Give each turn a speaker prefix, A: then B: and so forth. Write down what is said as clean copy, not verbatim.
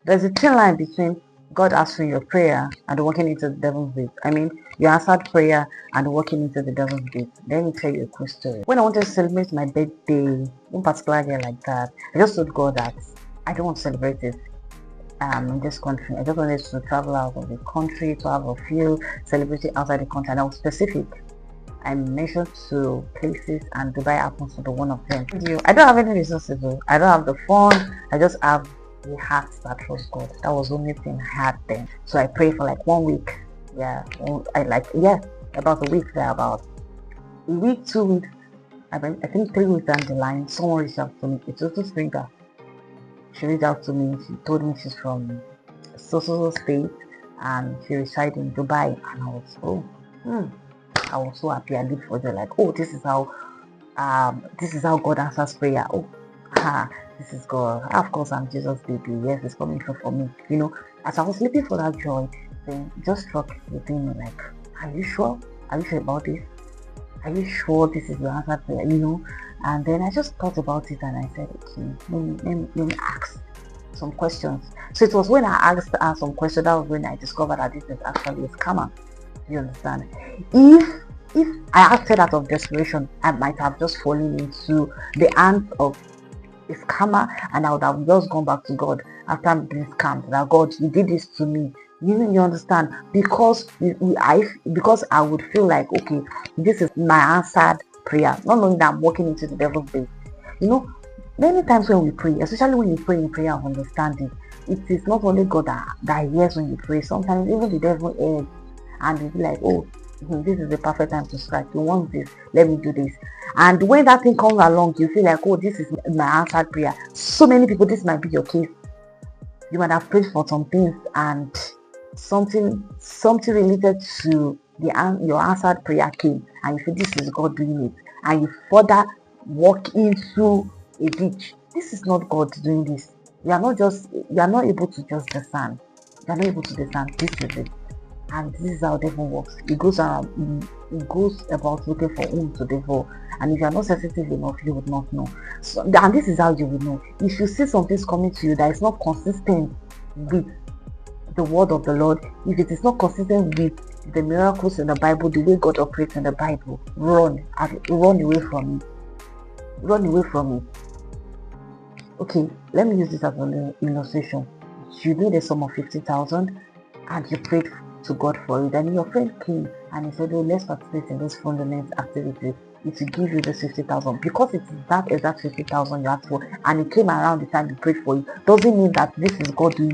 A: There's a thin line between God answering your prayer and walking into the devil's gate. I mean, you answered prayer and walking into the devil's gate. Let me tell you a quick story. When I wanted to celebrate my birthday, one particular day like that, I just told God that I don't want to celebrate it in this country. I just wanted to travel out of the country to have a few celebrating outside the country, and I was specific. I mentioned two places, and Dubai happens to be one of them. I don't have any resources though. I don't have the phone. I just have the heart that trusts God. That was the only thing I had then. So I prayed for like 1 week. Yeah, about a week there, about a week, 2 weeks. I think 3 weeks down the line, someone reached out to me. It's also a stranger. She reached out to me. She told me she's from so state and she resides in Dubai. And I was I was so happy. I did for her like, oh, this is how God answers prayer. Oh, this is God. Of course, I'm Jesus' baby. Yes, it's coming through for me. As I was sleeping for that joy, then it just struck within me like, are you sure? Are you sure about this? Are you sure this is the answer prayer? And then I just thought about it and I said, okay, let me ask some questions. So it was when I asked her some questions, that was when I discovered that this is actually a scammer. You understand? If I acted out of desperation, I might have just fallen into the hands of a scammer, and I would have just gone back to God after being scammed. That God, you did this to me. You understand? Because I would feel like, okay, this is my answered prayer, not knowing that I'm walking into the devil's base. Many times when we pray, especially when you pray in prayer of understanding, it is not only God that hears when you pray. Sometimes even the devil hears and you'll be like, oh, this is the perfect time to strike. You want this, let me do this. And when that thing comes along, you feel like, oh, this is my answered prayer. So many people, this might be your case. You might have prayed for some things and something related to your answered prayer came, and you feel this is God doing it, and you further walk into a ditch. This is not God doing this. You are not able to just discern. You are not able to discern. This is it. And this is how devil works. It goes about looking for whom to devour. And if you are not sensitive enough, you would not know. So, and this is how you will know. If you see something coming to you that is not consistent with the word of the Lord, if it is not consistent with the miracles in the Bible, the way God operates in the Bible, run away from it. Run away from it. Okay, let me use this as an illustration. You need a sum of 50,000 and you prayed to God for it, and your friend came and he said, oh, let's participate in this fundamental activity. It will give you the 50,000 because it is that exact 50,000 you asked for, and it came around the time you prayed for it. Doesn't mean that this is God doing